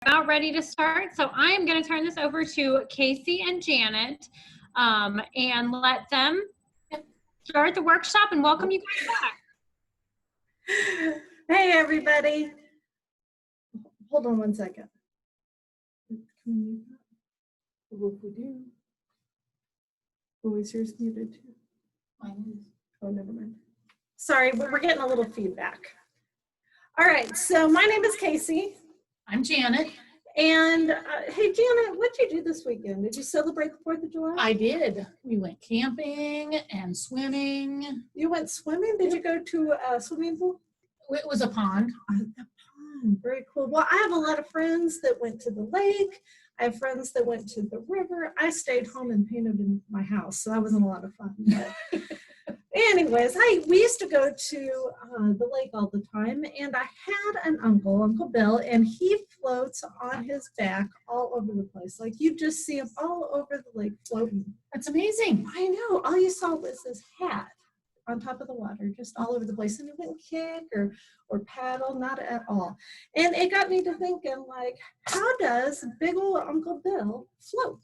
About ready to start. So I am going to turn this over to Casey and Janet and let them start the workshop and welcome you guys back. Hey everybody. Hold on one second. What if we do? Oh, is yours muted too? Mine is. Oh, never mind. Sorry, but we're getting a little feedback. All right, so my name is Casey. I'm Janet. And hey, Janet, what did you do this weekend? Did you celebrate the 4th of July? I did. We went camping and swimming. You went swimming? Did you go to a swimming pool? It was a pond. A pond, very cool. Well, I have a lot of friends that went to the lake. I have friends that went to the river. I stayed home and painted in my house, so that wasn't a lot of fun. Anyways, we used to go to the lake all the time, and I had an uncle, Uncle Bill, and he floats on his back all over the place. Like you just see him all over the lake floating. That's amazing. I know. All you saw was his hat on top of the water, just all over the place, and he wouldn't kick or paddle, not at all. And it got me to thinking, like, how does big old Uncle Bill float?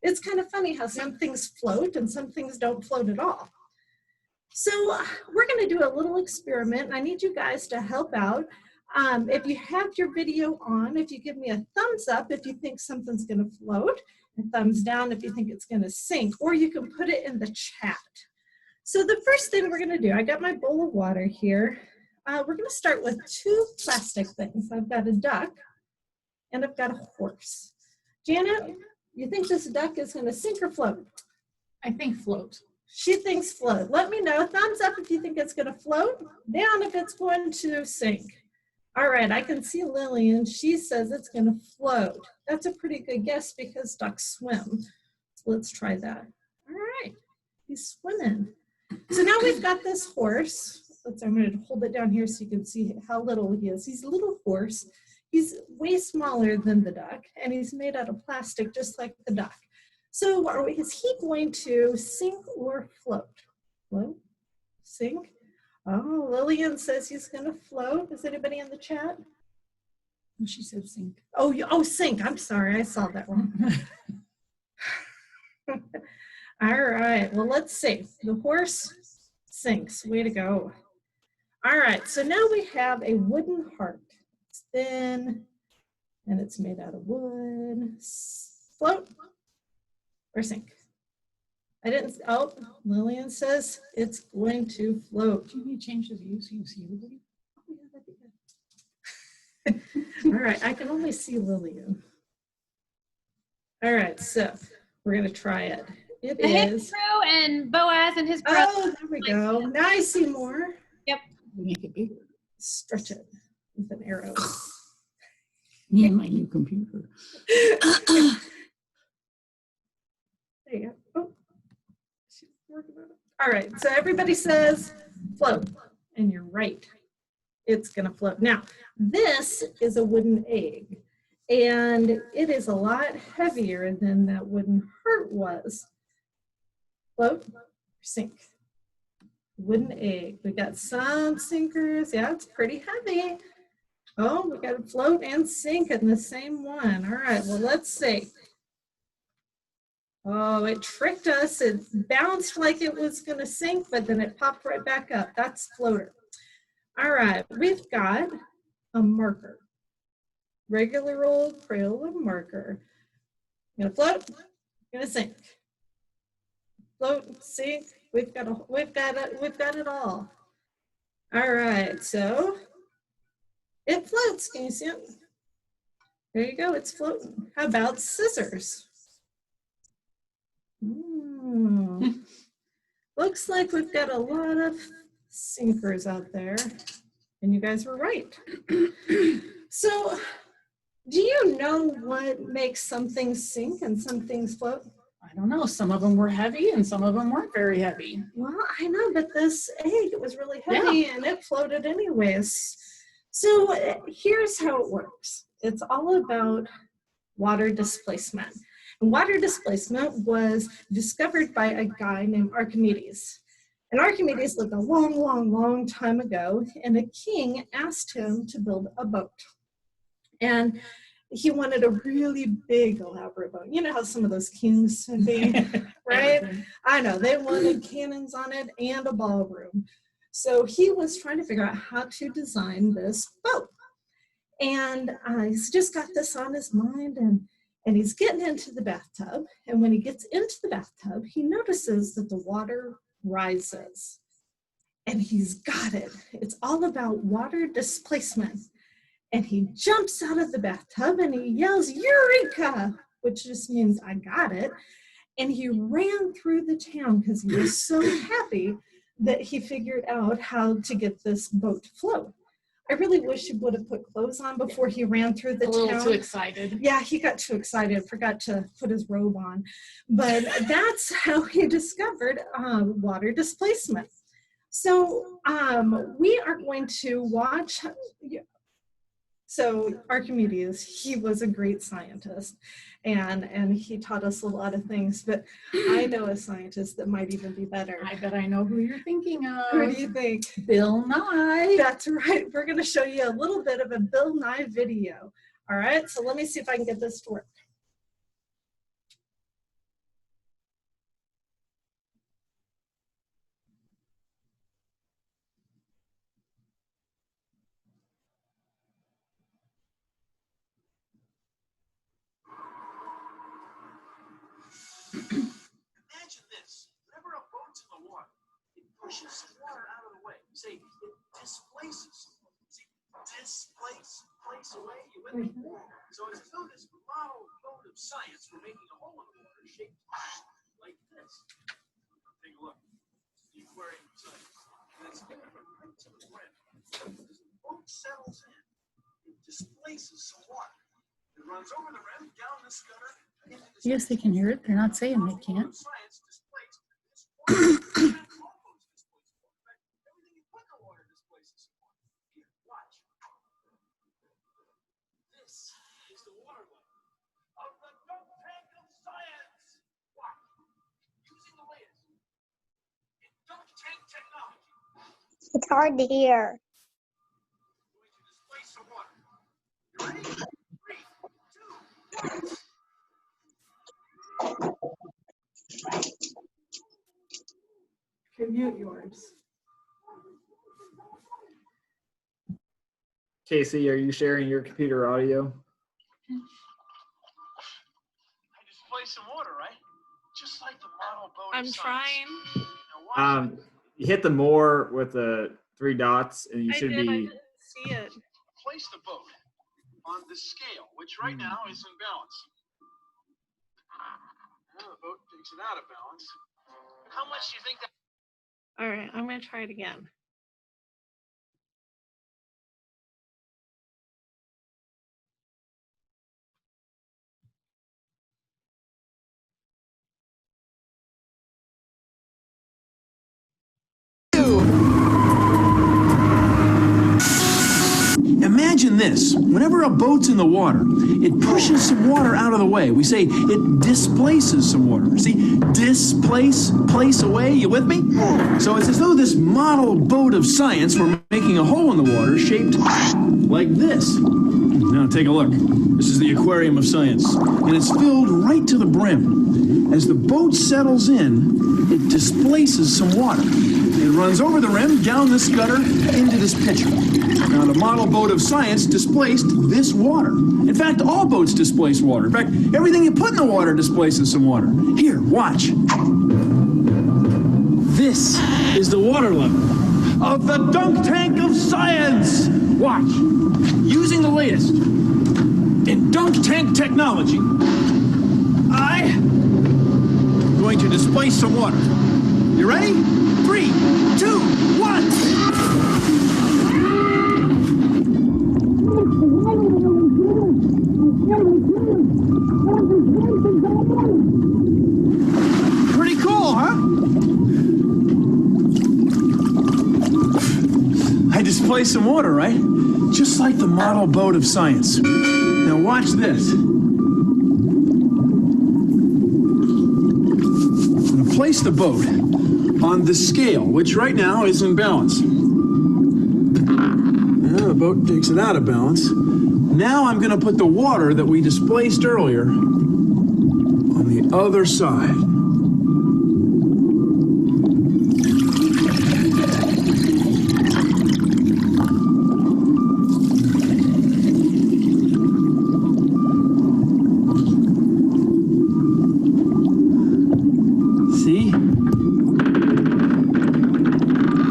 It's kind of funny how some things float and some things don't float at all. So we're going to do a little experiment, and I need you guys to help out. If you have your video on, if you give me a thumbs up if you think something's going to float, and thumbs down if you think it's going to sink, or you can put it in the chat. So the first thing we're going to do, I got my bowl of water here. We're going to start with 2 plastic things. I've got a duck, and I've got a horse. Janet, you think this duck is going to sink or float? I think float. She thinks float. Let me know. Thumbs up if you think it's going to float. Down if it's going to sink. All right, I can see Lillian. She says it's going to float. That's a pretty good guess because ducks swim. So let's try that. All right, he's swimming. So now we've got this horse. I'm going to hold it down here so you can see how little he is. He's a little horse. He's way smaller than the duck, and he's made out of plastic just like the duck. So is he going to sink or float? Float? Sink? Oh, Lillian says he's going to float. Is anybody in the chat? She said sink. Oh, sink. I'm sorry. I saw that wrong. All right. Well, let's see. The horse sinks. Way to go. All right. So now we have a wooden heart. It's thin, and it's made out of wood. Float or sink? I didn't, oh, Lillian says it's going to float. Do you need to change the view so you see everybody? Oh, yeah, that'd be good. All right, I can only see Lillian. All right, so we're going to try it. It is. Crew and Boaz and his brother. Oh, there we go. Now I see more. Yep. We make it bigger. Stretch it with an arrow. Me and my new computer. There you go. Oh, she's working on it. All right, so everybody says float, and you're right. It's going to float. Now, this is a wooden egg, and it is a lot heavier than that wooden heart was. Float or sink? Wooden egg. We got some sinkers. Yeah, it's pretty heavy. Oh, we got to float and sink in the same one. All right, well, let's see. Oh, it tricked us. It bounced like it was going to sink, but then it popped right back up. That's floater. All right, we've got a marker. Regular old Crayola marker. Gonna float, gonna sink. Float, sink. We've got it all. All right, so it floats. Can you see it? There you go, it's floating. How about scissors? Looks like we've got a lot of sinkers out there, and you guys were right. So, do you know what makes some things sink and some things float? I don't know. Some of them were heavy and some of them weren't very heavy. Well, I know, but this egg, it was really heavy and it floated anyways. So here's how it works. It's all about water displacement. And water displacement was discovered by a guy named Archimedes. And Archimedes lived a long, long, long time ago, and a king asked him to build a boat. And he wanted a really big elaborate boat. You know how some of those kings would be, right? I know, they wanted cannons on it and a ballroom. So he was trying to figure out how to design this boat. And he's just got this on his mind, and he's getting into the bathtub. And when he gets into the bathtub, he notices that the water rises. And he's got it. It's all about water displacement. And he jumps out of the bathtub and he yells, "Eureka!" which just means I got it. And he ran through the town because he was so happy that he figured out how to get this boat to float. I really wish he would have put clothes on before he ran through the town. A little too excited. Yeah, he got too excited, forgot to put his robe on. But that's how he discovered water displacement. So we are going to watch. So Archimedes, he was a great scientist, and he taught us a lot of things, but I know a scientist that might even be better. I bet I know who you're thinking of. Who do you think? Bill Nye. That's right. We're going to show you a little bit of a Bill Nye video. All right, so let me see if I can get this to work. Imagine this. Whenever a boat's in the water, it pushes some water out of the way. Say, it displaces. See, place away, you with me? So it's as though this model boat of science were making a hole in the water shaped like this. Take a look. The aquarium of science. And it's different right to the rim. As the boat settles in, it displaces some water. It runs over the rim, down the scudder. Yes, they can hear it. They're not saying they can't. This is the water level of the dunk tank of science. Watch. Using the latest in dunk tank technology. It's hard to hear. Going to displace some water. You ready? 3, 2, 1. Okay, mute yours. Casey, are you sharing your computer audio? I displaced some water, right? Just like the model boat. I'm trying. Now watch. You hit the more with the 3 dots, and you should I be. didn't see it. Place the boat on the scale, which right now is in balance. Now the boat takes it out of balance. How much do you think that? All right, I'm going to try it again. Imagine this. Whenever a boat's in the water, it pushes some water out of the way. We say it displaces some water. See, displace, place away. You with me? So it's as though this model boat of science were making a hole in the water shaped like this. Now take a look. This is the aquarium of science, and it's filled right to the brim. As the boat settles in, it displaces some water. It runs over the rim, down this gutter, into this pitcher. Now, the model boat of science displaced this water. In fact, all boats displace water. In fact, everything you put in the water displaces some water. Here, watch. This is the water level of the dunk tank of science. Watch. Using the latest in dunk tank technology, I'm going to displace some water. You ready? 3, 2, 1. Pretty cool, huh? I displaced some water, right? Just like the model boat of science. Now watch this. I'm going to place the boat on the scale, which right now is in balance. Now the boat takes it out of balance. Now I'm going to put the water that we displaced earlier on the other side. See?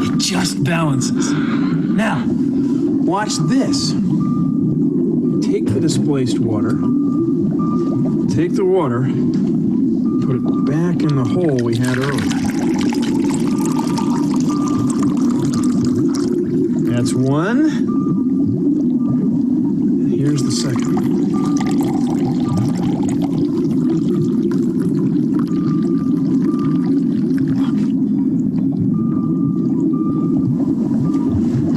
It just balances. Now, watch this. Take the displaced water, take the water, put it back in the hole we had earlier. That's one. And here's the second.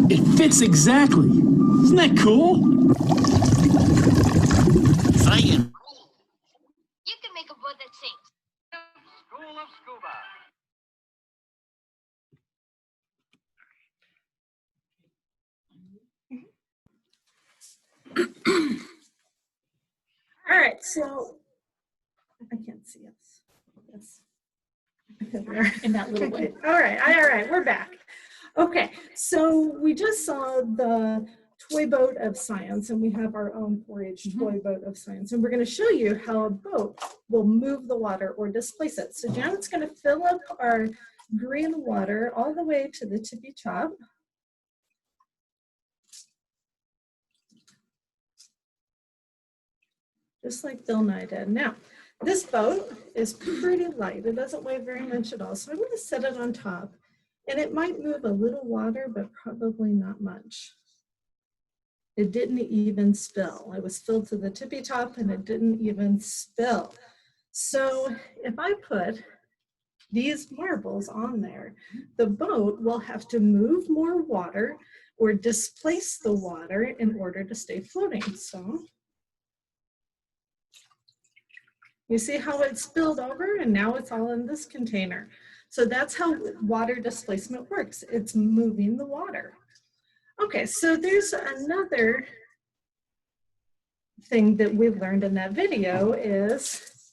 It fits exactly. Isn't that cool? Science. You can make a boat that sinks. School of Scuba. All right, so I can't see us. Yes. There. In that little way. All right, we're back. Okay, so we just saw the toy boat of science, and we have our own 4-H toy boat of science, and we're going to show you how a boat will move the water or displace it. So Janet's going to fill up our green water all the way to the tippy top. Just like Bill and I did. Now, this boat is pretty light. It doesn't weigh very much at all. So I'm going to set it on top, and it might move a little water, but probably not much. It didn't even spill. It was filled to the tippy top, and it didn't even spill. So if I put these marbles on there, the boat will have to move more water or displace the water in order to stay floating. So you see how it spilled over, and now it's all in this container. So that's how water displacement works. It's moving the water. Okay, so there's another thing that we learned in that video is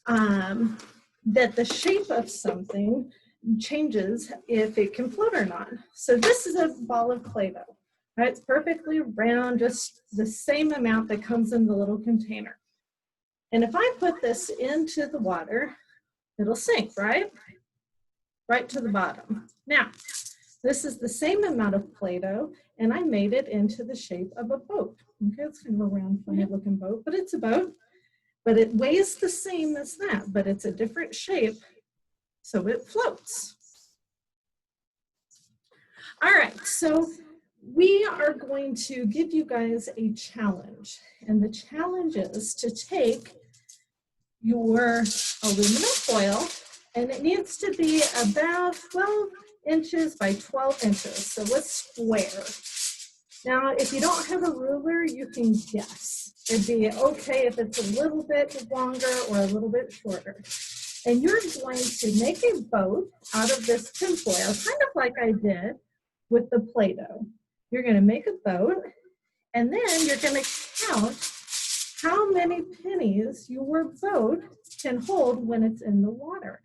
that the shape of something changes if it can float or not. So this is a ball of Play-Doh, right? It's perfectly round, just the same amount that comes in the little container. And if I put this into the water, it'll sink, right? Right to the bottom. Now, this is the same amount of Play-Doh, and I made it into the shape of a boat. Okay, it's kind of a round, funny looking boat, but it's a boat. But it weighs the same as that, but it's a different shape, so it floats. All right, so we are going to give you guys a challenge, and the challenge is to take your aluminum foil, and it needs to be about 12 inches by 12 inches, so a square. Now, if you don't have a ruler, you can guess. It'd be okay if it's a little bit longer or a little bit shorter. And you're going to make a boat out of this tinfoil, kind of like I did with the Play-Doh. You're going to make a boat, and then you're going to count how many pennies your boat can hold when it's in the water.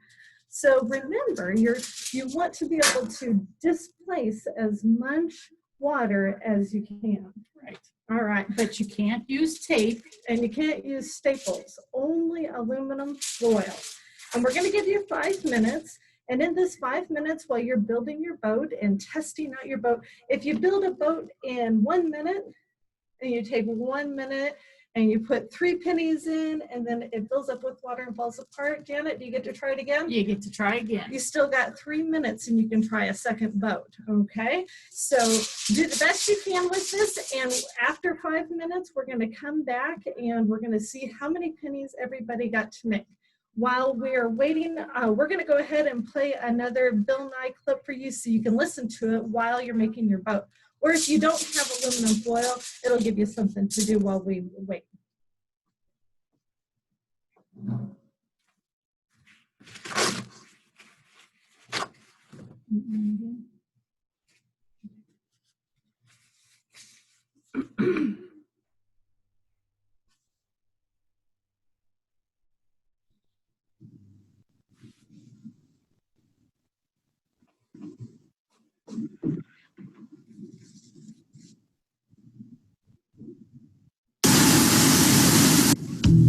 So remember, you want to be able to displace as much water as you can. Right. All right. But you can't use tape. And you can't use staples, only aluminum foil. And we're going to give you 5 minutes. And in this 5 minutes, while you're building your boat and testing out your boat, if you build a boat in 1 minute, and you take 1 minute and you put 3 pennies in, and then it fills up with water and falls apart, Janet, do you get to try it again? You get to try again. You still got 3 minutes and you can try a second boat, okay? So do the best you can with this, and after 5 minutes, we're gonna come back and we're gonna see how many pennies everybody got to make. While we're waiting, we're gonna go ahead and play another Bill Nye clip for you so you can listen to it while you're making your boat. Or if you don't have aluminum foil, it'll give you something to do while we wait.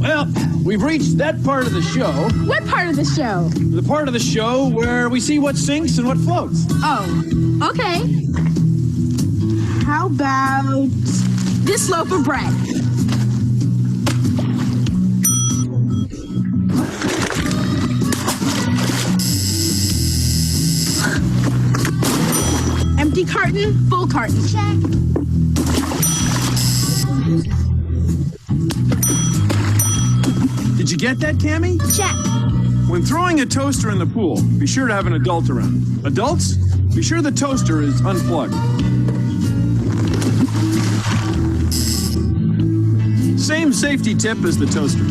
Well, we've reached that part of the show. What part of the show? The part of the show where we see what sinks and what floats. Oh, okay. How about this loaf of bread? Empty carton, full carton. Check. Did you get that, Cammie? Check. When throwing a toaster in the pool, be sure to have an adult around. Adults, be sure the toaster is unplugged. Same safety tip as the toaster.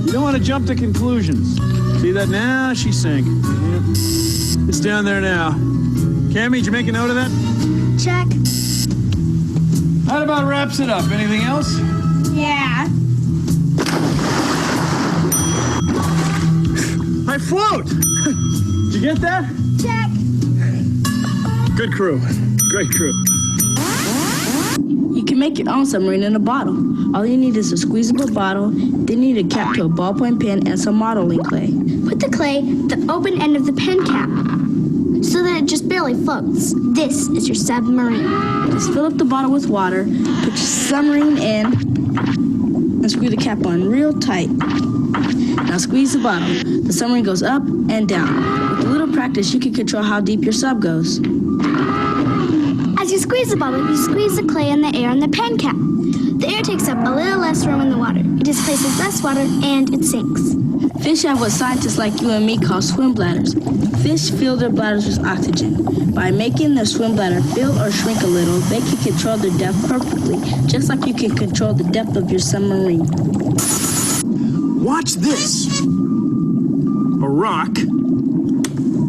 You don't want to jump to conclusions. See that now? She sank. Yep. It's down there now. Cammie, did you make a note of that? Check. That about wraps it up. Anything else? Yeah. My float! Did you get that? Check. Good crew. Great crew. You can make your own submarine in a bottle. All you need is a squeezable bottle, then you need a cap to a ballpoint pen and some modeling clay. Put the clay at the open end of the pen cap so that it just barely floats. This is your submarine. Just fill up the bottle with water, put your submarine in, and screw the cap on real tight. Now squeeze the bottle. The submarine goes up and down. With a little practice, you can control how deep your sub goes. As you squeeze the bottle, you squeeze the clay and the air in the pen cap. The air takes up a little less room in the water. It displaces less water and it sinks. Fish have what scientists like you and me call swim bladders. Fish fill their bladders with oxygen. By making their swim bladder fill or shrink a little, they can control their depth perfectly, just like you can control the depth of your submarine. Watch this. A rock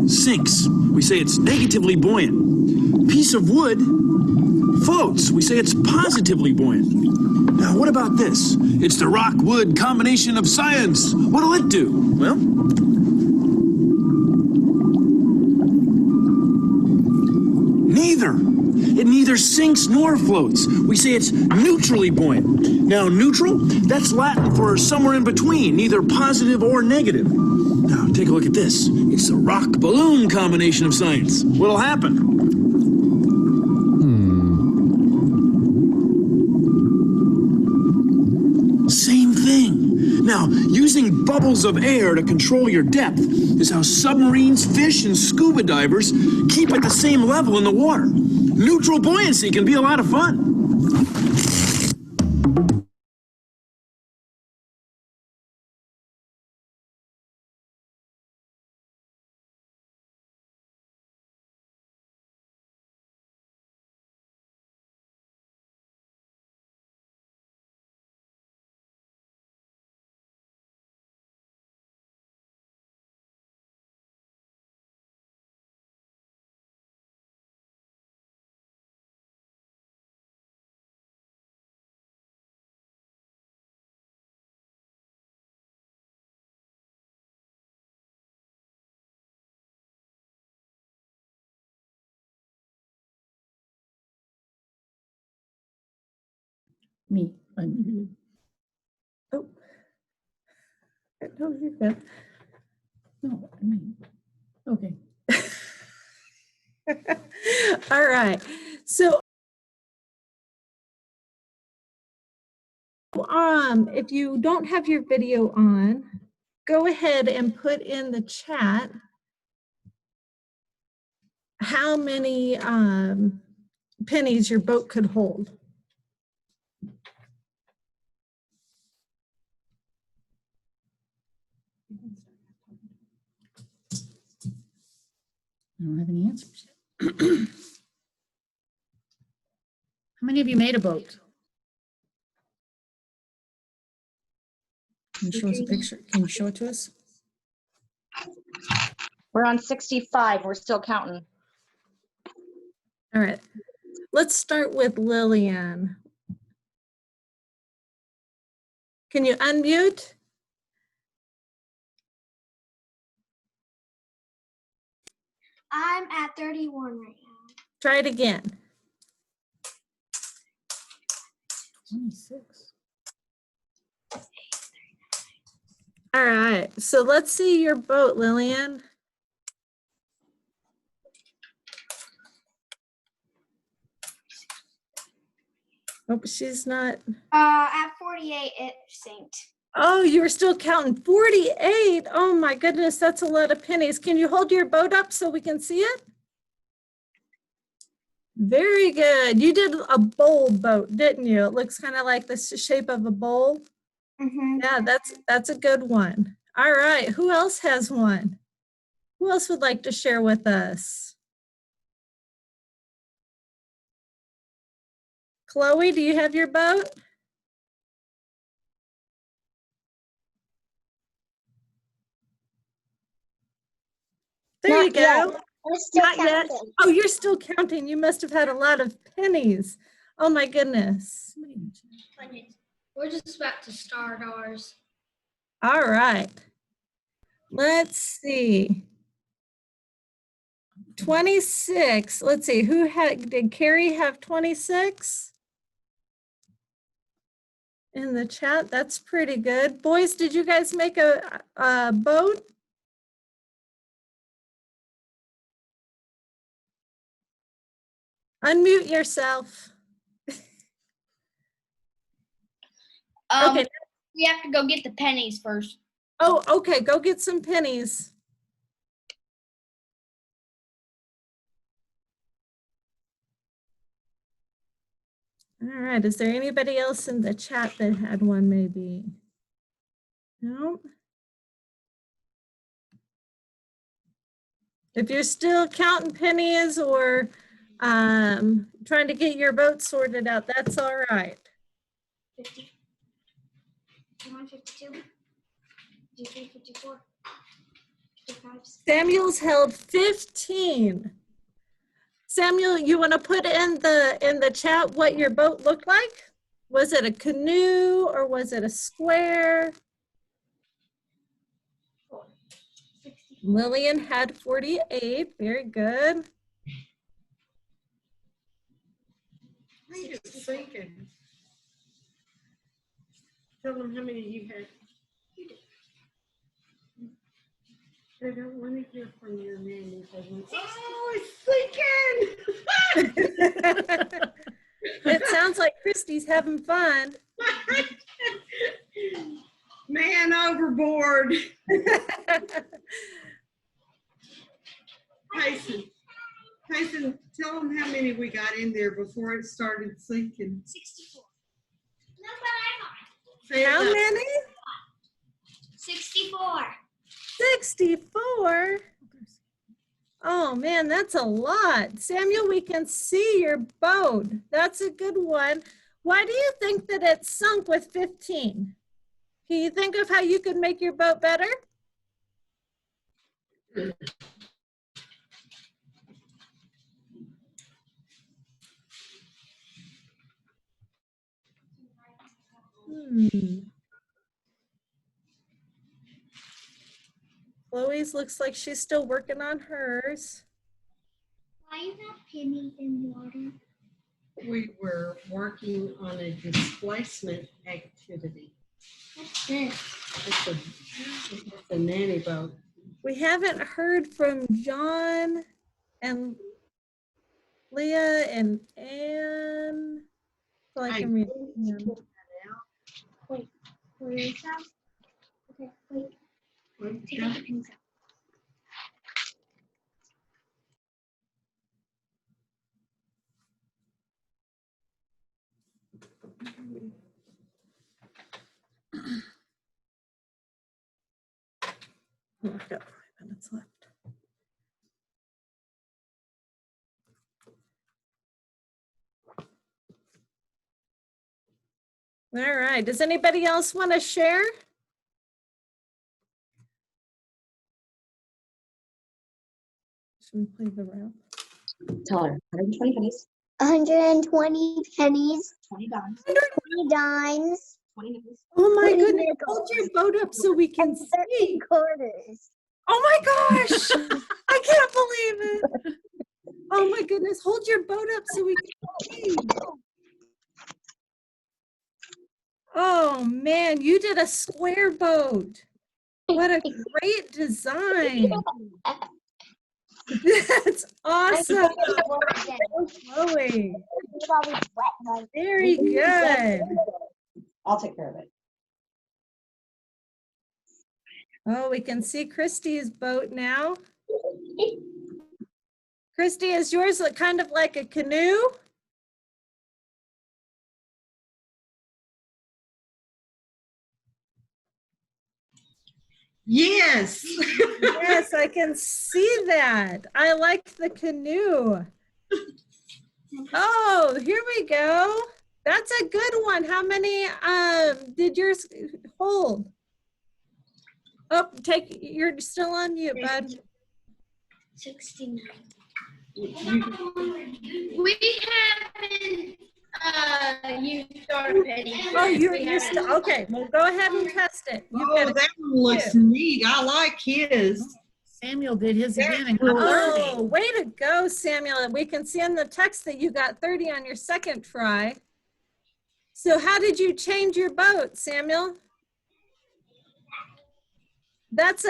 sinks. We say it's negatively buoyant. Piece of wood floats. We say it's positively buoyant. Now, what about this? It's the rock-wood combination of science. What'll it do? Well, neither. It neither sinks nor floats. We say it's neutrally buoyant. Now, neutral, that's Latin for somewhere in between, neither positive or negative. Now, take a look at this. It's the rock-balloon combination of science. What'll happen? Same thing. Now, using bubbles of air to control your depth is how submarines, fish, and scuba divers keep at the same level in the water. Neutral buoyancy can be a lot of fun. Me. I'm- Oh. No, you're good. No, I mean, okay. All right. So, if you don't have your video on, go ahead and put in the chat how many pennies your boat could hold. I don't have any answers yet. How many of you made a boat? Can you show us a picture? Can you show it to us? We're on 65. We're still counting. All right. Let's start with Lillian. Can you unmute? I'm at 31 right now. Try it again. 26. All right, so let's see your boat, Lillian. Oh, she's not. At 48, it sank. Oh, you were still counting 48. Oh my goodness, that's a lot of pennies. Can you hold your boat up so we can see it? Very good. You did a bowl boat, didn't you? It looks kind of like the shape of a bowl. Mm-hmm. Yeah, that's a good one. All right, who else has one? Who else would like to share with us? Chloe, do you have your boat? There you go. Not yet. Oh, you're still counting. You must have had a lot of pennies. Oh my goodness. We're just about to start ours. All right. Let's see. 26. Let's see. Did Carrie have 26? In the chat, that's pretty good. Boys, did you guys make a boat? Unmute yourself. Okay. We have to go get the pennies first. Oh, okay. Go get some pennies. All right. Is there anybody else in the chat that had one maybe? No. If you're still counting pennies or trying to get your boat sorted out, that's all right. 50. 52. 53, 54. 55. Samuel's held 15. Samuel, you want to put in the chat what your boat looked like? Was it a canoe or was it a square? Lillian had 48. Very good. I think it's sinking. Tell them how many you had. I don't want to hear from your nanny. Oh, it's sinking! It sounds like Christy's having fun. Man overboard. Tyson, tell them how many we got in there before it started sinking. 64. How many? 64. 64? Oh man, that's a lot. Samuel, we can see your boat. That's a good one. Why do you think that it sunk with 15? Can you think of how you could make your boat better? Chloe's looks like she's still working on hers. Why is that penny in water? We were working on a displacement activity. What's this? It's a nanny boat. We haven't heard from John and Leah and Anne. So I can read them. Wait, where is that? Okay, wait. Take out the pennies out. Oh, I've got 5 minutes left. All right, does anybody else want to share? Should we play the rap? Tell her, 120 pennies. 120 pennies. 20 dimes. 20 dimes. 20 nickels. Oh my 20 goodness, nickels. hold your boat up so we can And see. 13 quarters. Oh my gosh, I can't believe it. Oh my goodness, hold your boat up so we can see. Oh man, you did a square boat. What a great design. That's awesome. Chloe. Very good. I'll take care of it. Oh, we can see Christy's boat now. Christy, is yours kind of like a canoe? Yes. Yes, I can see that. I like the canoe. Oh, here we go. That's a good one. How many did yours hold? Oh, you're still on mute, bud. 69. We haven't used our penny. Oh, you're still okay. Well, go ahead and test it. Oh, that one looks neat. I like his. Samuel did his again and got Oh, 30. way to go, Samuel. We can see in the text that you got 30 on your second try. So how did you change your boat, Samuel? That's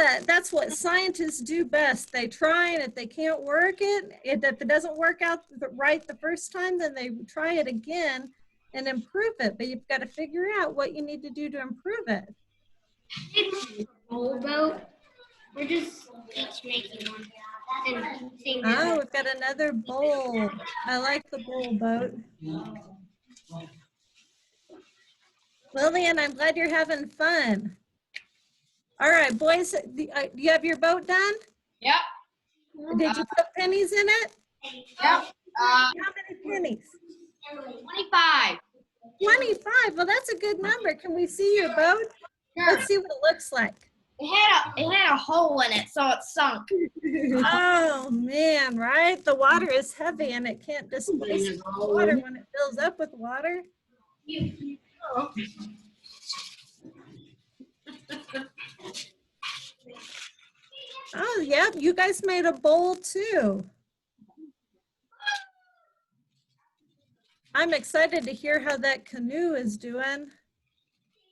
what scientists do best. They try, and if they can't work it, if it doesn't work out right the first time, then they try it again and improve it. But you've got to figure out what you need to do to improve it. Bowl boat. We're just each making one. Oh, we've got another bowl. I like the bowl boat. Lillian, I'm glad you're having fun. All right, boys, do you have your boat done? Yep. Did you put pennies in it? Yep. How many pennies? 25. 25. Well, that's a good number. Can we see your boat? Sure. Let's see what it looks like. It had a hole in it, so it sunk. Oh man, right? The water is heavy and it can't displace the water when it fills up with water. Oh, yeah, you guys made a bowl too. I'm excited to hear how that canoe is doing.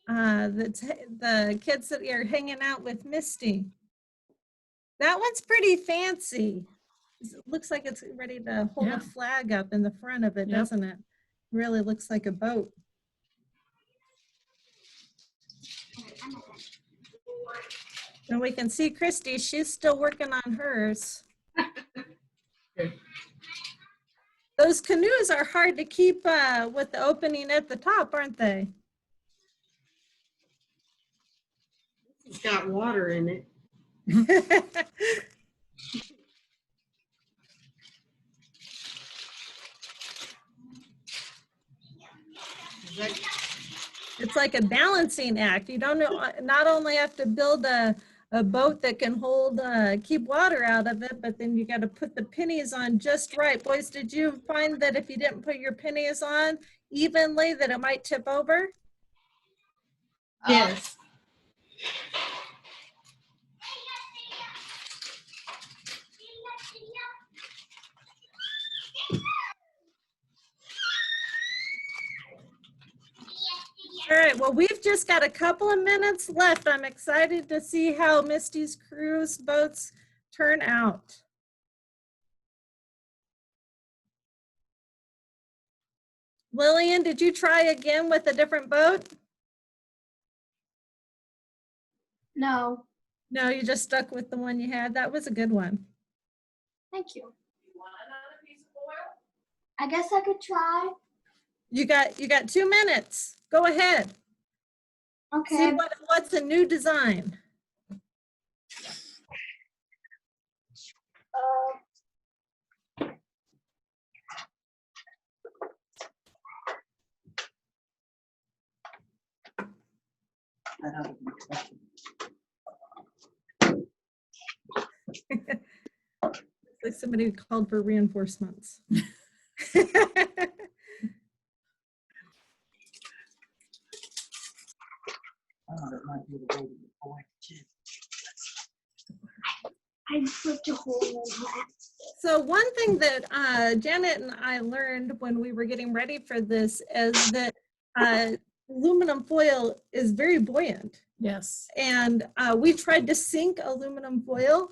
The kids that are hanging out with Misty. That one's pretty fancy. It looks like it's ready to hold a flag up in the front of it, doesn't it? Really looks like a boat. And we can see Christy, she's still working on hers. Those canoes are hard to keep with the opening at the top, aren't they? It's got water in it. It's like a balancing act. You don't not only have to build a boat that can hold, keep water out of it, but then you got to put the pennies on just right. Boys, did you find that if you didn't put your pennies on evenly, that it might tip over? Yes. All right, well, we've just got a couple of minutes left. I'm excited to see how Misty's cruise boats turn out. Lillian, did you try again with a different boat? No. No, you just stuck with the one you had. That was a good one. Thank you. I guess I could try. You got 2 minutes. Go ahead. Okay. See what's a new design. Like somebody called for reinforcements. I put a hole in that. So one thing that Janet and I learned when we were getting ready for this is that aluminum foil is very buoyant. Yes. And we tried to sink aluminum foil,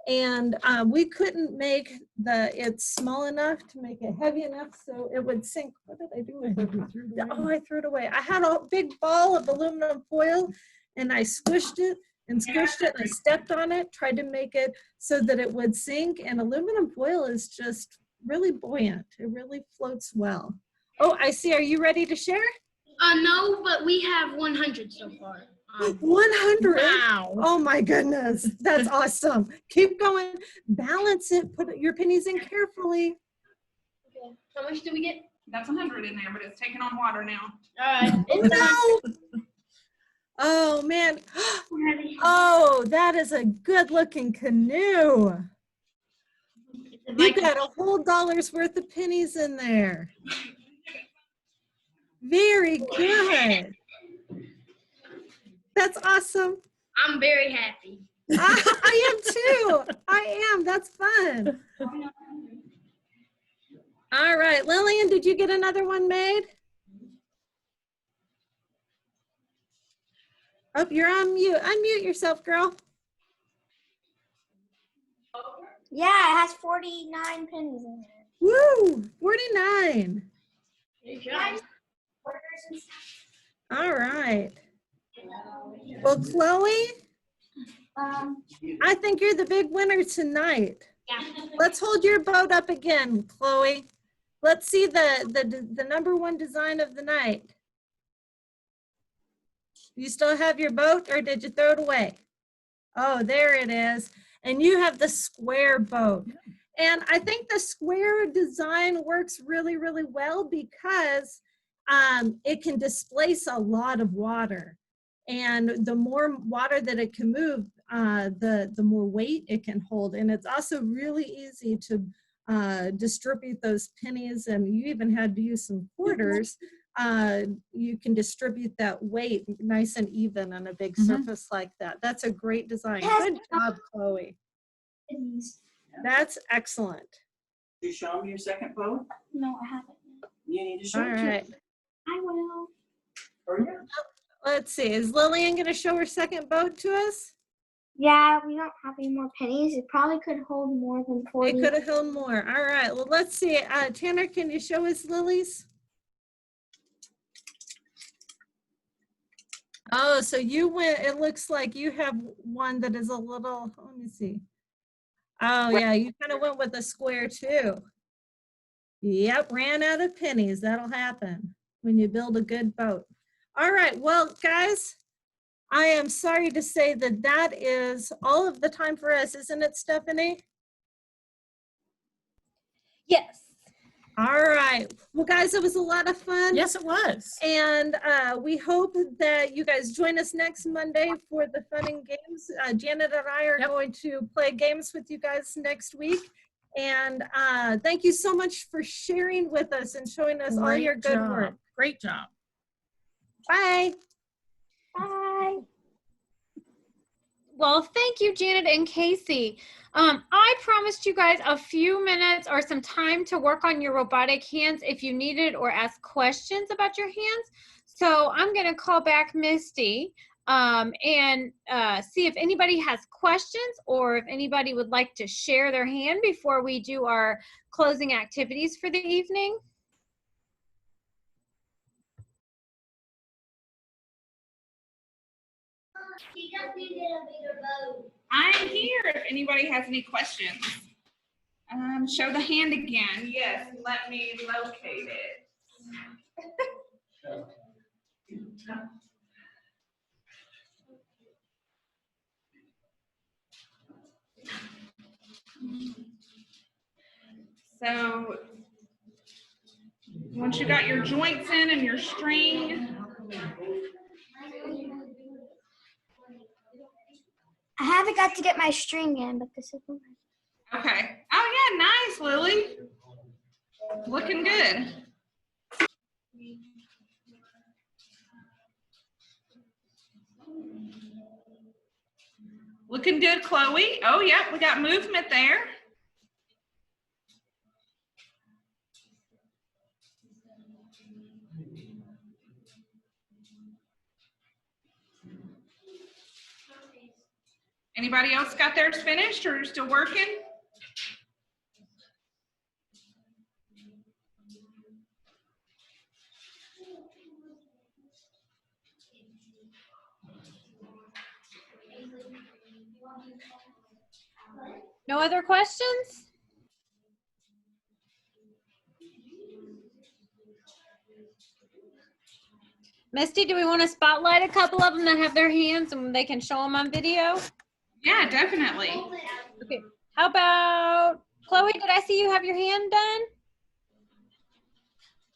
and we couldn't make it small enough to make it heavy enough so it would sink. What did I do with it? Oh, I threw it away. I had a big ball of aluminum foil, and I squished it and squished it, and I stepped on it, tried to make it so that it would sink, and aluminum foil is just really buoyant. It really floats well. Oh, I see. Are you ready to share? No, but we have 100 so far. 100? Wow. Oh my goodness, that's awesome. Keep going, balance it, put your pennies in carefully. Okay. How much do we get? That's 100 in there, but it's taking on water now. All right. Oh no! Oh man. Oh, that is a good looking canoe. You got a whole dollar's worth of pennies in there. Very good. That's awesome. I'm very happy. I am too. I am. That's fun. All right, Lillian, did you get another one made? Oh, you're on mute. Unmute yourself, girl. Yeah, it has 49 pennies in it. Woo, 49. Good job. All right. Well, Chloe, I think you're the big winner tonight. Yeah. Let's hold your boat up again, Chloe. Let's see the number one design of the night. You still have your boat, or did you throw it away? Oh, there it is. And you have the square boat. And I think the square design works really, really well because it can displace a lot of water. And the more water that it can move, the more weight it can hold. And it's also really easy to distribute those pennies, and you even had to use some quarters. You can distribute that weight nice and even on a big surface like that. That's a great design. Good job, Chloe. That's excellent. Did you show me your second boat? No, I haven't. You need to show All it to right. me. I will. Hurry up. Let's see. Is Lillian going to show her second boat to us? Yeah, we don't have any more pennies. It probably could hold more than 40. It could have held more. All right. Well, let's see. Tanner, can you show us Lily's? Oh, so you went, it looks like you have one that is a little, let me see. Oh yeah, you kind of went with a square too. Yep, ran out of pennies. That'll happen when you build a good boat. All right, well guys, I am sorry to say that that is all of the time for us, isn't it, Stephanie? Yes. All right. Well, guys, it was a lot of fun. Yes, it was. And we hope that you guys join us next Monday for the fun and games. Janet and I are going to play games with you guys next week. And thank you so much for sharing with us and showing us all your good work. Great job. Bye. Bye. Well, thank you, Janet and Casey. I promised you guys a few minutes or some time to work on your robotic hands if you needed or ask questions about your hands. So I'm going to call back Misty and see if anybody has questions or if anybody would like to share their hand before we do our closing activities for the evening. I'm here if anybody has any questions. Show the hand again. Yes, let me locate it. So once you got your joints in and your string, I haven't got to get my string in, but this is one. okay. Oh yeah, nice, Lily. Looking good. Looking good, Chloe. Oh yeah, we got movement there. Anybody else got theirs finished or still working? No other questions? Misty, do we want to spotlight a couple of them that have their hands and they can show them on video? Yeah, definitely. Okay. How about Chloe? Did I see you have your hand done?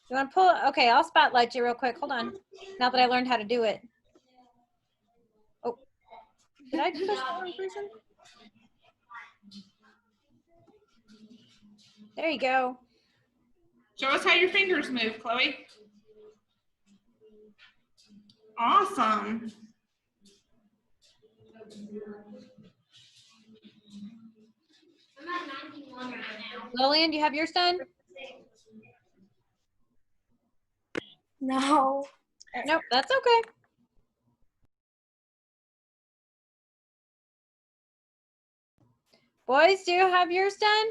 You want to pull? Okay, I'll spotlight you real quick. Hold on. Now that I learned how to do it. Oh, did I push the wrong person? There you go. Show us how your fingers move, Chloe. Awesome. Lillian, do you have yours done? No. Nope, that's okay. Boys, do you have yours done?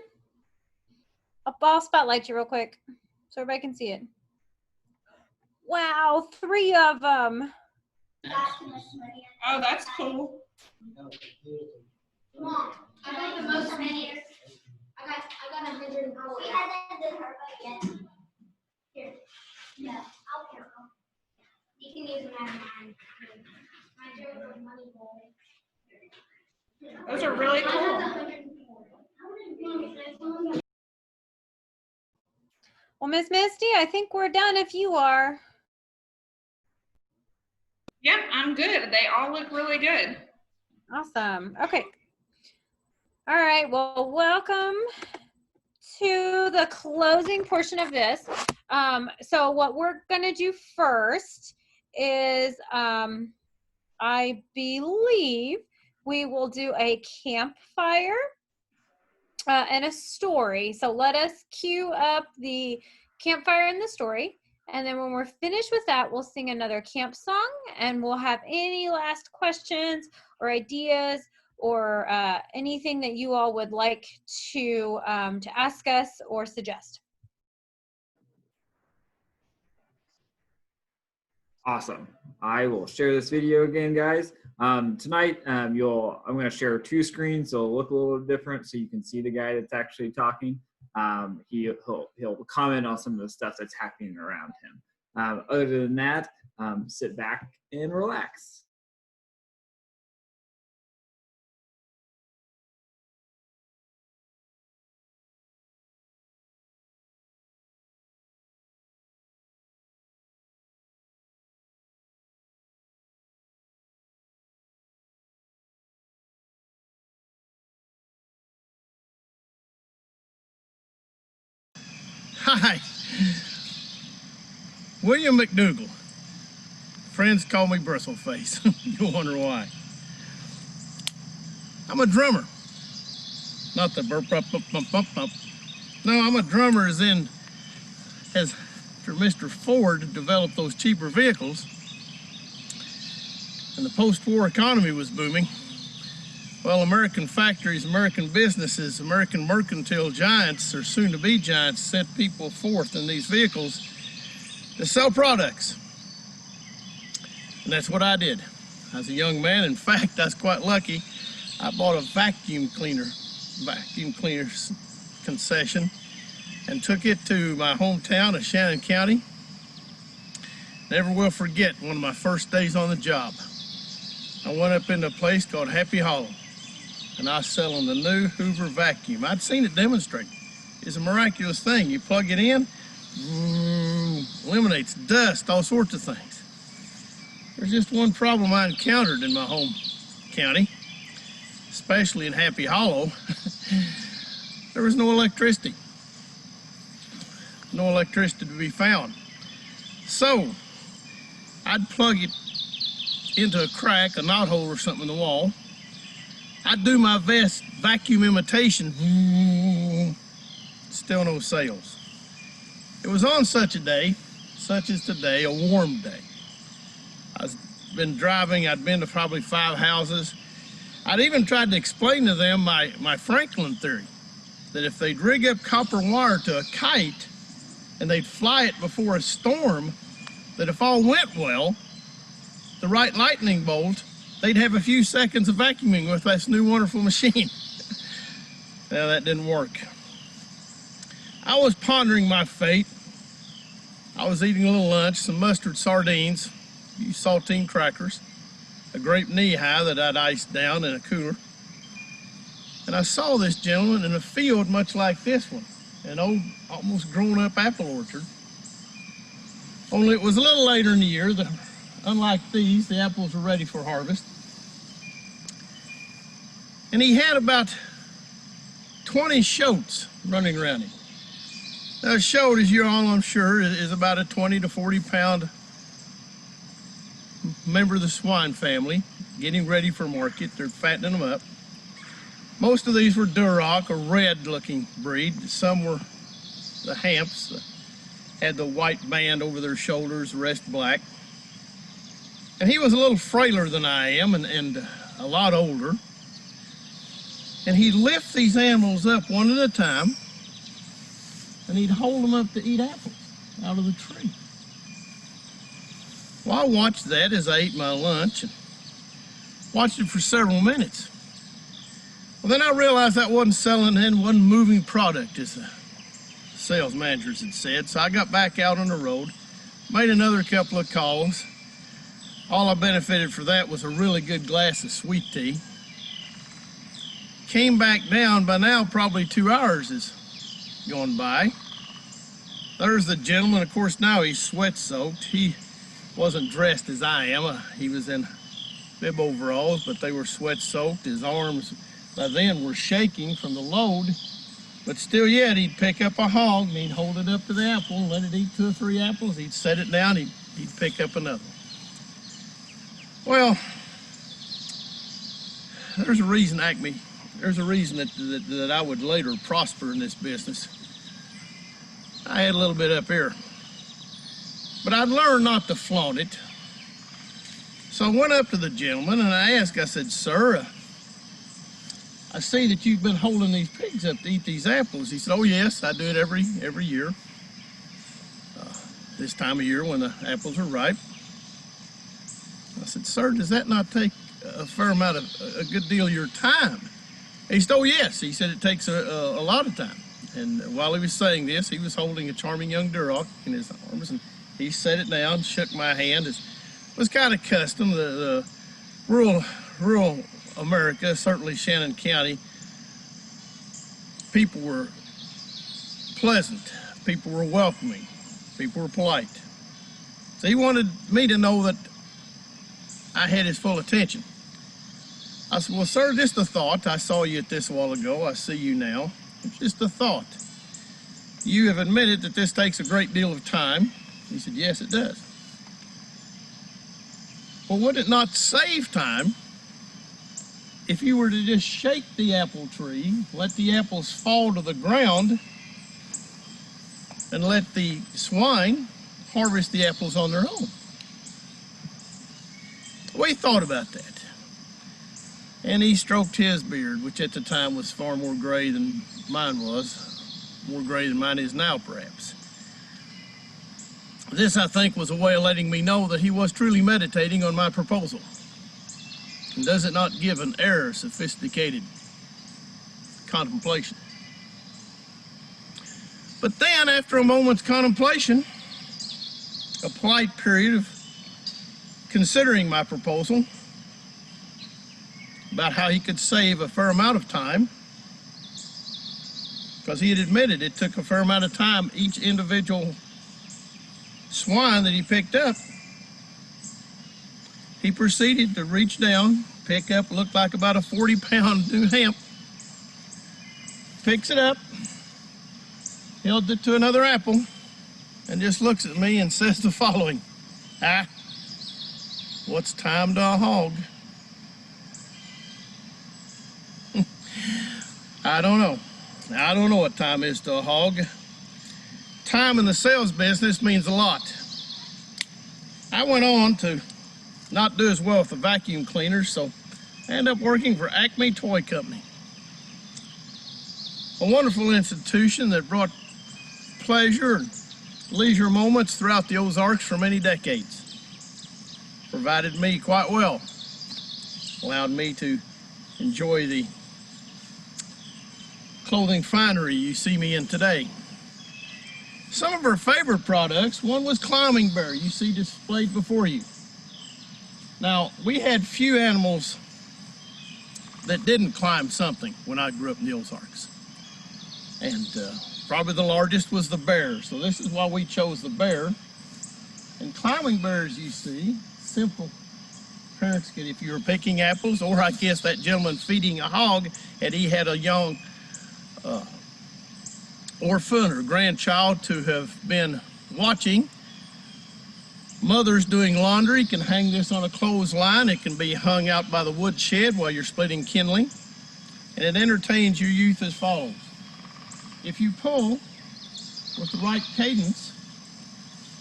I'll spotlight you real quick so everybody can see it. Wow, 3 of them. Oh, that's cool. Mom, I got the most pennies. I got 140. Here. Yeah, I'll count them. You can use them as mine. My joke was money boy. Those are really cool. Well, Miss Misty, I think we're done if you are. Yep, I'm good. They all look really good. Awesome. Okay. All right. Well, welcome to the closing portion of this. So what we're going to do first is I believe we will do a campfire and a story. So let us cue up the campfire and the story. And then when we're finished with that, we'll sing another camp song and we'll have any last questions or ideas or anything that you all would like to ask us or suggest. Awesome. I will share this video again, guys. Tonight, I'm going to share 2 screens, so it'll look a little different, so you can see the guy that's actually talking. He'll comment on some of the stuff that's happening around him. Other than that, sit back and relax. Hi, William McDougal. Friends call me Bristleface. You'll wonder why. I'm a drummer. Not the burp, burp, burp, burp, burp, burp. No, I'm a drummer as after Mr. Ford developed those cheaper vehicles and the post-war economy was booming. Well, American factories, American businesses, American mercantile giants, or soon-to-be giants, sent people forth in these vehicles to sell products. And that's what I did. As a young man, in fact, I was quite lucky. I bought a vacuum cleaner concession and took it to my hometown of Shannon County. Never will forget one of my first days on the job. I went up into a place called Happy Hollow, and I was selling the new Hoover vacuum. I'd seen it demonstrate. It's a miraculous thing. You plug it in, eliminates dust, all sorts of things. There's just one problem I encountered in my home county, especially in Happy Hollow. There was no electricity. No electricity to be found. So, I'd plug it into a crack, a knothole or something in the wall. I'd do my best vacuum imitation, still no sales. It was on such a day, such as today, a warm day. I'd been driving, I'd been to probably 5 houses. I'd even tried to explain to them my Franklin theory, that if they'd rig up copper wire to a kite and they'd fly it before a storm, that if all went well, the right lightning bolt, they'd have a few seconds of vacuuming with this new wonderful machine. Well, that didn't work. I was pondering my fate. I was eating a little lunch, some mustard sardines, a few saltine crackers, a grape knee-high that I'd iced down in a cooler. And I saw this gentleman in a field much like this one, an old, almost grown-up apple orchard. Only it was a little later in the year. Unlike these, the apples were ready for harvest. And he had about 20 shoats running around him. Now, a shoat, as you're all, I'm sure, is about a 20 to 40 pound member of the swine family, getting ready for market. They're fattening them up. Most of these were Duroc, a red-looking breed. Some were the Hamps, had the white band over their shoulders, the rest black. And he was a little frailer than I am and a lot older. And he'd lift these animals up one at a time, and he'd hold them up to eat apples out of the tree. Well, I watched that as I ate my lunch and watched it for several minutes. Well, then I realized that wasn't selling and wasn't moving product, as the sales managers had said. So I got back out on the road, made another couple of calls. All I benefited for that was a really good glass of sweet tea. Came back down. By now, probably 2 hours is gone by. There's the gentleman. Of course, now he's sweat-soaked. He wasn't dressed as I am. He was in bib overalls, but they were sweat-soaked. His arms by then were shaking from the load, but still yet he'd pick up a hog and he'd hold it up to the apple and let it eat 2 or 3 apples. He'd set it down, he'd pick up another. Well, there's a reason, Acme, there's a reason that I would later prosper in this business. I had a little bit up here, but I'd learned not to flaunt it. So I went up to the gentleman and I asked, I said, "Sir, I see that you've been holding these pigs up to eat these apples." He said, "Oh yes, I do it every year. This time of year when the apples are ripe." I said, "Sir, does that not take a fair amount of, a good deal of your time?" He said, "Oh yes." He said, "It takes a lot of time." And while he was saying this, he was holding a charming young Duroc in his arms, and he set it down, shook my hand. It was kind of custom. The rural America, certainly Shannon County, people were pleasant, people were welcoming, people were polite. So he wanted me to know that I had his full attention. I said, "Well, sir, just a thought. I saw you at this a while ago. I see you now. It's just a thought. You have admitted that this takes a great deal of time." He said, "Yes, it does." "Well, would it not save time if you were to just shake the apple tree, let the apples fall to the ground, and let the swine harvest the apples on their own?" We thought about that. And he stroked his beard, which at the time was far more gray than mine was, more gray than mine is now, perhaps. This, I think, was a way of letting me know that he was truly meditating on my proposal. And does it not give an air of sophisticated contemplation? But then, after a moment's contemplation, a polite period of considering my proposal about how he could save a fair amount of time, because he had admitted it took a fair amount of time each individual swine that he picked up, he proceeded to reach down, pick up, looked like about a 40-pound new hemp, picks it up, held it to another apple, and just looks at me and says the following: "Ah, what's time to a hog?" I don't know. I don't know what time is to a hog. Time in the sales business means a lot. I went on to not do as well with the vacuum cleaners, so I ended up working for Acme Toy Company, a wonderful institution that brought pleasure and leisure moments throughout the Ozarks for many decades. Provided me quite well, allowed me to enjoy the clothing finery you see me in today. Some of her favorite products, one was Climbing Bear, you see displayed before you. Now, we had few animals that didn't climb something when I grew up in the Ozarks. And probably the largest was the bear, so this is why we chose the bear. And climbing bears, you see, simple. Parents could, if you were picking apples, or I guess that gentleman feeding a hog, and he had a young orphan or grandchild to have been watching. Mothers doing laundry can hang this on a clothesline. It can be hung out by the wood shed while you're splitting kindling. And it entertains your youth as follows. If you pull with the right cadence,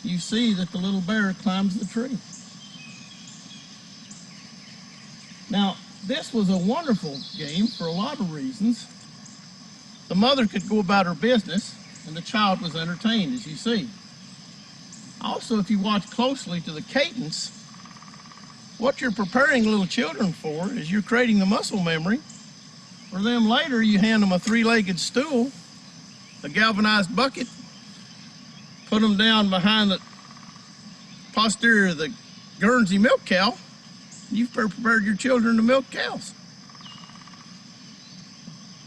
you see that the little bear climbs the tree. Now, this was a wonderful game for a lot of reasons. The mother could go about her business, and the child was entertained, as you see. Also, if you watch closely to the cadence, what you're preparing little children for is you're creating the muscle memory. For them later, you hand them a three-legged stool, a galvanized bucket, put them down behind the posterior of the Guernsey milk cow. You've prepared your children to milk cows.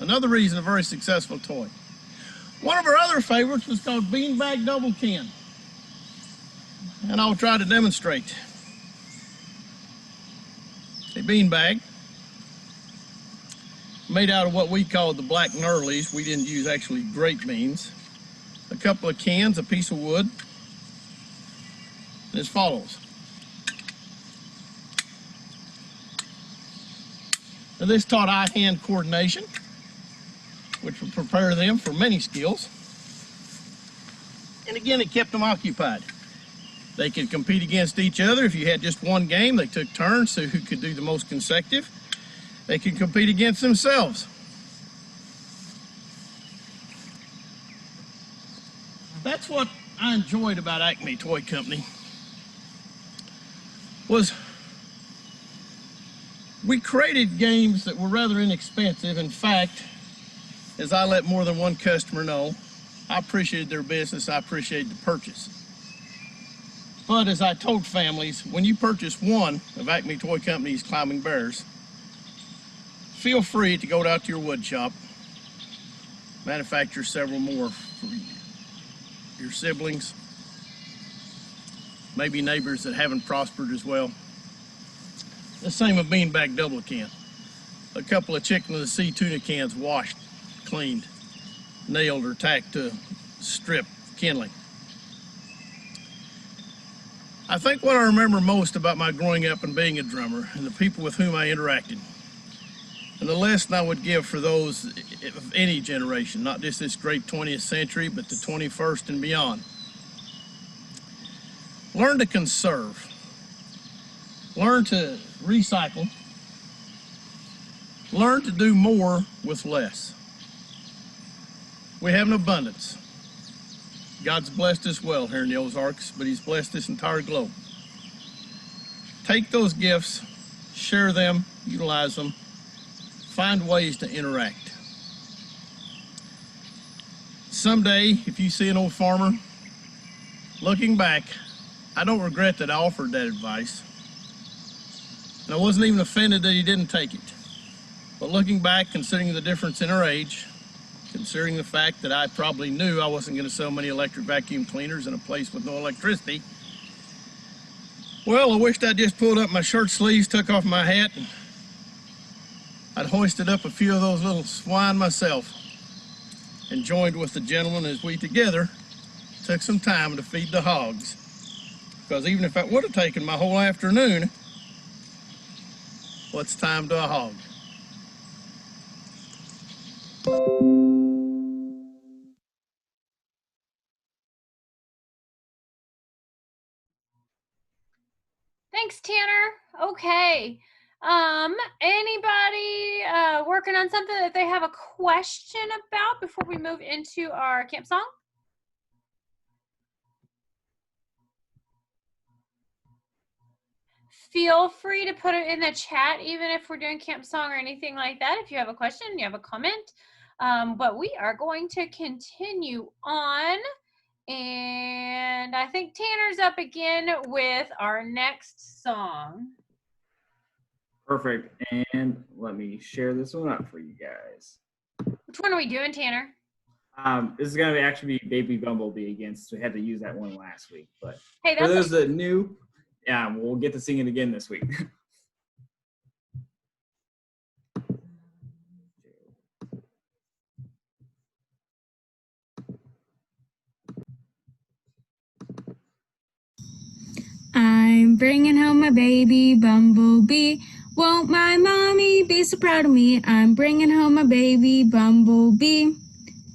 Another reason, a very successful toy. One of our other favorites was called Beanbag Double Can. And I'll try to demonstrate. A beanbag made out of what we called the black knurlies. We didn't use actually grape beans. A couple of cans, a piece of wood, as follows. Now this taught eye-hand coordination, which would prepare them for many skills. And again, it kept them occupied. They could compete against each other. If you had just one game, they took turns, so who could do the most consecutive. They could compete against themselves. That's what I enjoyed about Acme Toy Company, was we created games that were rather inexpensive. In fact, as I let more than one customer know, I appreciated their business, I appreciated the purchase. But as I told families, when you purchase one of Acme Toy Company's Climbing Bears, feel free to go out to your wood shop, manufacture several more for your siblings, maybe neighbors that haven't prospered as well. The same with Beanbag Double Can. A couple of Chicken of the Sea tuna cans washed, cleaned, nailed or tacked to strip kindling. I think what I remember most about my growing up and being a drummer and the people with whom I interacted, and the lesson I would give for those of any generation, not just this great 20th century, but the 21st and beyond. Learn to conserve. Learn to recycle. Learn to do more with less. We have an abundance. God's blessed us well here in the Ozarks, but He's blessed this entire globe. Take those gifts, share them, utilize them, find ways to interact. Someday, if you see an old farmer, looking back, I don't regret that I offered that advice. And I wasn't even offended that he didn't take it. But looking back, considering the difference in our age, considering the fact that I probably knew I wasn't going to sell many electric vacuum cleaners in a place with no electricity, well, I wished I'd just pulled up my shirt sleeves, took off my hat, and I'd hoisted up a few of those little swine myself and joined with the gentleman as we together took some time to feed the hogs. Because even if it would have taken my whole afternoon, what's time to a hog? Thanks, Tanner. Okay. Anybody working on something that they have a question about before we move into our camp song? Feel free to put it in the chat, even if we're doing camp song or anything like that. If you have a question, you have a comment. But we are going to continue on. And I think Tanner's up again with our next song. Perfect. And let me share this one up for you guys. Which one are we doing, Tanner? This is going to actually be Baby Bumblebee again, so we had to use that one last week. But hey, for those that knew, we'll get to sing it again this week. I'm bringing home my baby bumblebee. Won't my mommy be so proud of me? I'm bringing home my baby bumblebee.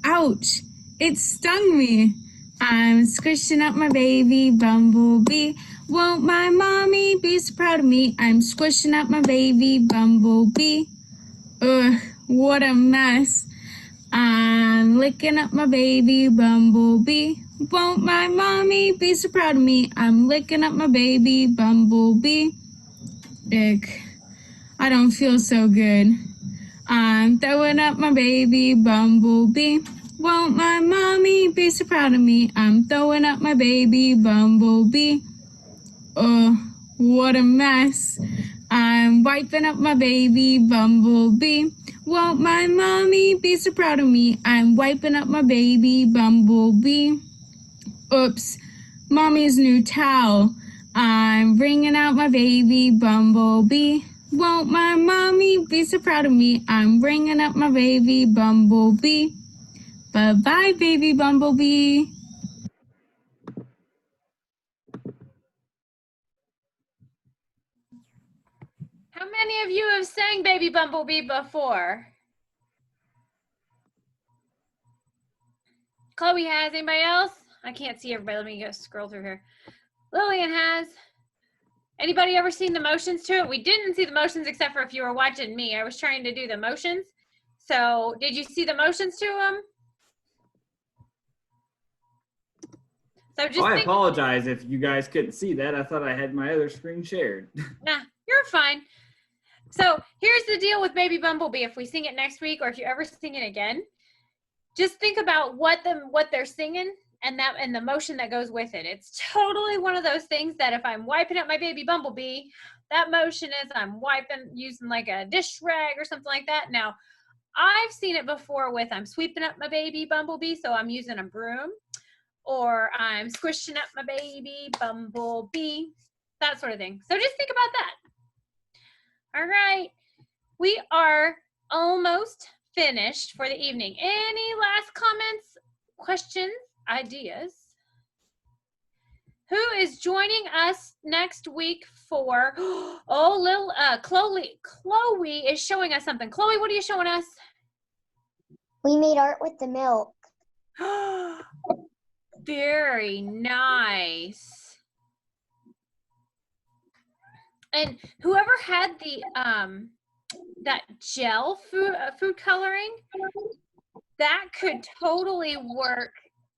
Ouch, it stung me. I'm squishing up my baby bumblebee. Won't my mommy be so proud of me? I'm squishing up my baby bumblebee. Ugh, what a mess. I'm licking up my baby bumblebee. Won't my mommy be so proud of me? I'm licking up my baby bumblebee. Ick, I don't feel so good. I'm throwing up my baby bumblebee. Won't my mommy be so proud of me? I'm throwing up my baby bumblebee. Oh, what a mess. I'm wiping up my baby bumblebee. Won't my mommy be so proud of me? I'm wiping up my baby bumblebee. Oops, mommy's new towel. I'm bringing out my baby bumblebee. Won't my mommy be so proud of me? I'm bringing up my baby bumblebee. Bye-bye, baby bumblebee. How many of you have sang Baby Bumblebee before? Chloe has. Anybody else? I can't see everybody. Let me go scroll through here. Lillian has. Anybody ever seen the motions to it? We didn't see the motions except for if you were watching me. I was trying to do the motions. So did you see the motions to them? So just I apologize if you guys couldn't see that. I thought I had my other screen shared. Nah, you're fine. So here's the deal with Baby Bumblebee. If we sing it next week, or if you ever sing it again, just think about what they're singing and the motion that goes with it. It's totally one of those things that if I'm wiping up my baby bumblebee, that motion is I'm wiping using like a dish rag or something like that. Now, I've seen it before with I'm sweeping up my baby bumblebee, so I'm using a broom, or I'm squishing up my baby bumblebee, that sort of thing. So just think about that. All right, we are almost finished for the evening. Any last comments, questions, ideas? Who is joining us next week for, Chloe is showing us something. Chloe, what are you showing us? We made art with the milk. Very nice. And whoever had the that gel food coloring, that could totally work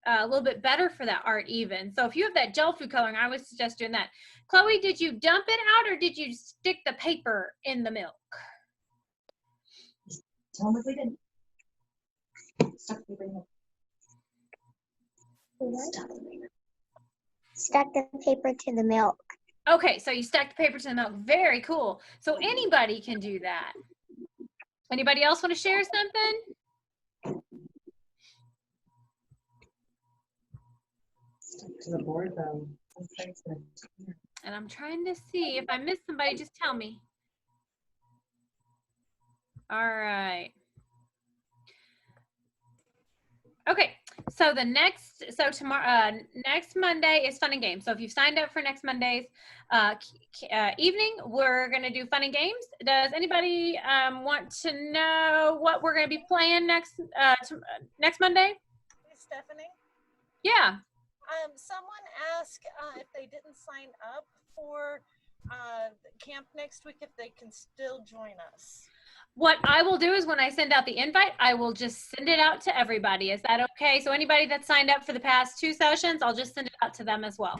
a little bit better for that art even. So if you have that gel food coloring, I would suggest doing that. Chloe, did you dump it out or did you stick the paper in the milk? Tell them if we did. Stuck the paper in the milk. Stuck the paper to the milk. Okay, so you stuck the paper to the milk. Very cool. So anybody can do that. Anybody else want to share something? To the board though. And I'm trying to see if I missed somebody, just tell me. All right. Okay, so tomorrow, next Monday is fun and games. So if you've signed up for next Monday's evening, we're gonna do fun and games. Does anybody want to know what we're gonna be playing next Monday? Hey, Stephanie? Yeah. Someone asked if they didn't sign up for camp next week if they can still join us? What I will do is when I send out the invite, I will just send it out to everybody. Is that okay? So anybody that signed up for the past 2 sessions, I'll just send it out to them as well.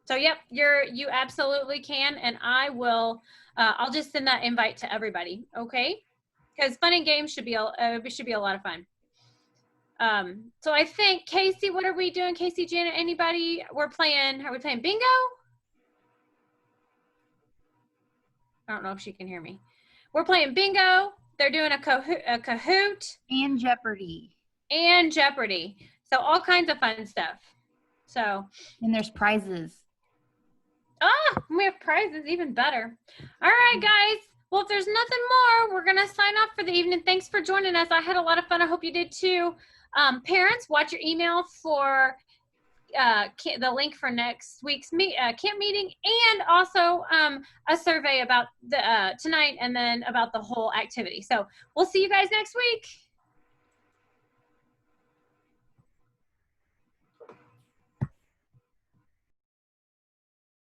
So yep, you absolutely can, and I will. I'll just send that invite to everybody, okay? Because fun and games should be a lot of fun. So I think Casey, what are we doing? Casey, Janet, anybody? Are we playing bingo? I don't know if she can hear me. We're playing bingo. They're doing a Kahoot. And Jeopardy. And Jeopardy. So all kinds of fun stuff. So. And there's prizes. Ah, we have prizes, even better. All right, guys. Well, if there's nothing more, we're going to sign off for the evening. Thanks for joining us. I had a lot of fun. I hope you did too. Parents, watch your email for the link for next week's camp meeting, and also a survey about the tonight, and then about the whole activity. So we'll see you guys next week.